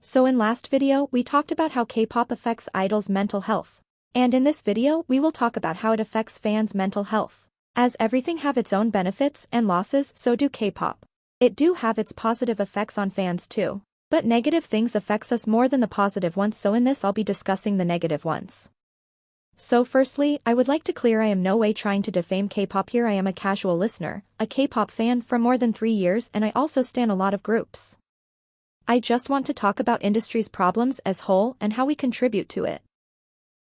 So in last video we talked about how K-pop affects idols' mental health. And in this video we will talk about how it affects fans' mental health. As everything have its own benefits and losses, so do K-pop. It do have its positive effects on fans too. But negative things affects us more than the positive ones, so in this I'll be discussing the negative ones. So firstly, I would like to clear I am no way trying to defame K-pop here. I am a casual listener, a K-pop fan for more than 3 years, and I also stan a lot of groups. I just want to talk about industry's problems as whole and how we contribute to it.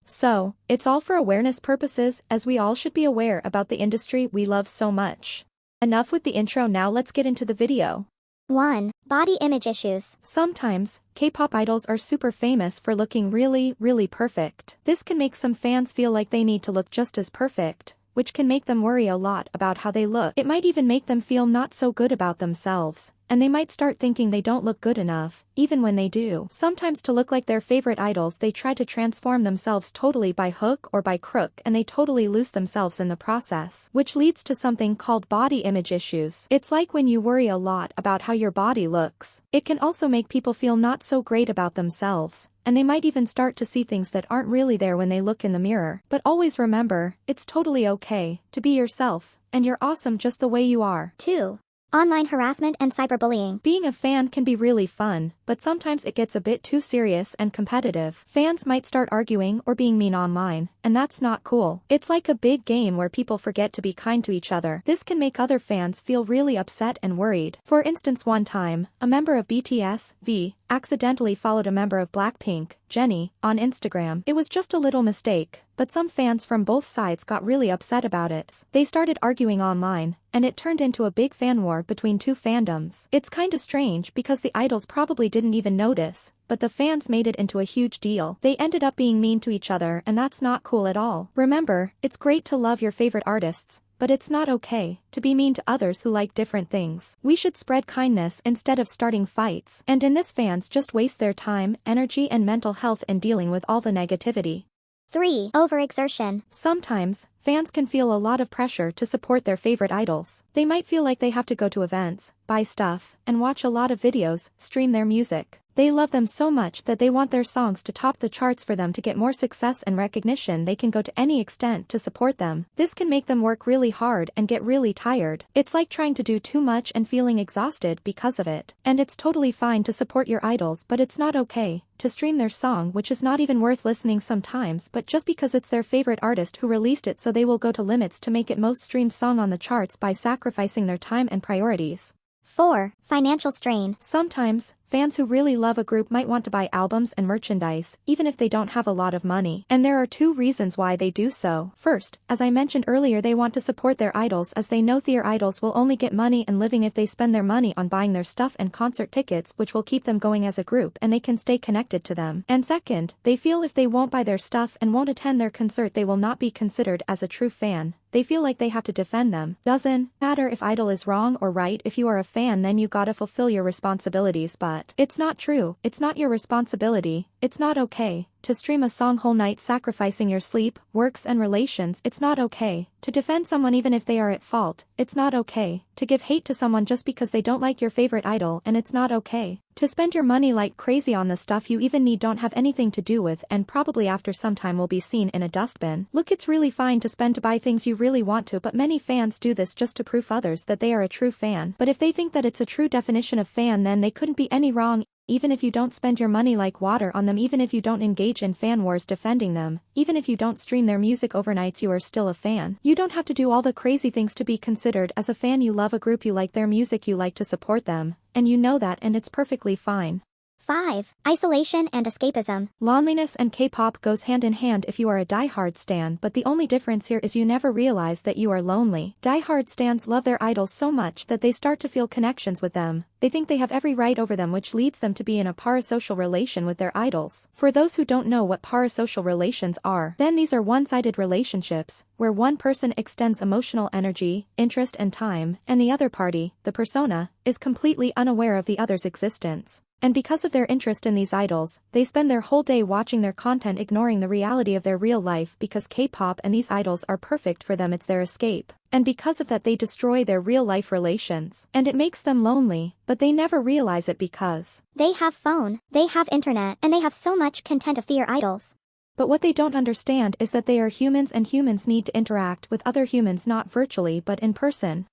So, it's all for awareness purposes, as we all should be aware about the industry we love so much. Enough with the intro, now let's get into the video. 1. Body image issues. Sometimes, K-pop idols are super famous for looking really perfect. This can make some fans feel like they need to look just as perfect, which can make them worry a lot about how they look. It might even make them feel not so good about themselves, and they might start thinking they don't look good enough, even when they do. Sometimes to look like their favorite idols they try to transform themselves totally by hook or by crook, and they totally lose themselves in the process, which leads to something called body image issues. It's like when you worry a lot about how your body looks. It can also make people feel not so great about themselves, and they might even start to see things that aren't really there when they look in the mirror. But always remember, it's totally okay to be yourself, and you're awesome just the way you are. 2. Online harassment and cyberbullying. Being a fan can be really fun, but sometimes it gets a bit too serious and competitive. Fans might start arguing or being mean online, and that's not cool. It's like a big game where people forget to be kind to each other. This can make other fans feel really upset and worried. For instance, one time, a member of BTS, V, accidentally followed a member of Blackpink, Jennie, on Instagram. It was just a little mistake, but some fans from both sides got really upset about it. They started arguing online, and it turned into a big fan war between two fandoms. It's kinda strange because the idols probably didn't even notice, but the fans made it into a huge deal. They ended up being mean to each other, and that's not cool at all. Remember, it's great to love your favorite artists, but it's not okay to be mean to others who like different things. We should spread kindness instead of starting fights. And in this, fans just waste their time, energy and mental health in dealing with all the negativity. 3. Overexertion. Sometimes, fans can feel a lot of pressure to support their favorite idols. They might feel like they have to go to events, buy stuff, and watch a lot of videos, stream their music. They love them so much that they want their songs to top the charts. For them to get more success and recognition, they can go to any extent to support them. This can make them work really hard and get really tired. It's like trying to do too much and feeling exhausted because of it. And it's totally fine to support your idols, but it's not okay to stream their song, which is not even worth listening sometimes, but just because it's their favorite artist who released it, so they will go to limits to make it most streamed song on the charts by sacrificing their time and priorities. 4. Financial strain. Sometimes, fans who really love a group might want to buy albums and merchandise, even if they don't have a lot of money. And there are 2 reasons why they do so. First, as I mentioned earlier, they want to support their idols, as they know their idols will only get money and living if they spend their money on buying their stuff and concert tickets, which will keep them going as a group and they can stay connected to them. And second, they feel if they won't buy their stuff and won't attend their concert, they will not be considered as a true fan. They feel like they have to defend them. Doesn't matter if idol is wrong or right. If you are a fan, then you gotta fulfill your responsibilities. But it's not true. It's not your responsibility. It's not okay to stream a song whole night sacrificing your sleep, works and relations. It's not okay to defend someone even if they are at fault. It's not okay to give hate to someone just because they don't like your favorite idol, and it's not okay to spend your money like crazy on the stuff you even don't have anything to do with, and probably after some time will be seen in a dustbin. Look, it's really fine to spend to buy things you really want to, but many fans do this just to prove others that they are a true fan. But if they think that it's a true definition of fan, then they couldn't be any wrong. Even if you don't spend your money like water on them, even if you don't engage in fan wars defending them, even if you don't stream their music overnights, you are still a fan. You don't have to do all the crazy things to be considered as a fan. You love a group, you like their music, you like to support them, and you know that, and it's perfectly fine. 5. Isolation and escapism. Loneliness and K-pop goes hand in hand if you are a diehard stan, but the only difference here is you never realize that you are lonely. Diehard stans love their idols so much that they start to feel connections with them. They think they have every right over them, which leads them to be in a parasocial relation with their idols. For those who don't know what parasocial relations are, then these are one-sided relationships, where one person extends emotional energy, interest and time, and the other party, the persona, is completely unaware of the other's existence. And because of their interest in these idols, they spend their whole day watching their content, ignoring the reality of their real life because K-pop and these idols are perfect for them. It's their escape. And because of that they destroy their real-life relations. And it makes them lonely, but they never realize it because they have phone, they have internet, and they have so much content of their idols. But what they don't understand is that they are humans and humans need to interact with other humans not virtually but in person.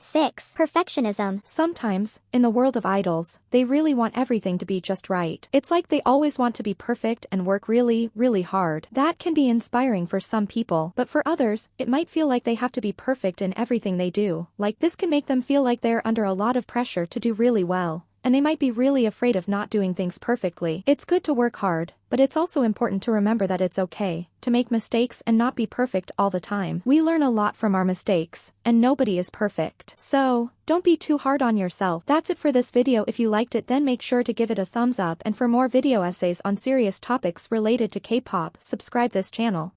6. Perfectionism. Sometimes, in the world of idols, they really want everything to be just right. It's like they always want to be perfect and work really, really hard. That can be inspiring for some people, but for others, it might feel like they have to be perfect in everything they do. Like this can make them feel like they're under a lot of pressure to do really well. And they might be really afraid of not doing things perfectly. It's good to work hard, but it's also important to remember that it's okay to make mistakes and not be perfect all the time. We learn a lot from our mistakes, and nobody is perfect. So, don't be too hard on yourself. That's it for this video. If you liked it, then make sure to give it a thumbs up, and for more video essays on serious topics related to K-pop, subscribe this channel.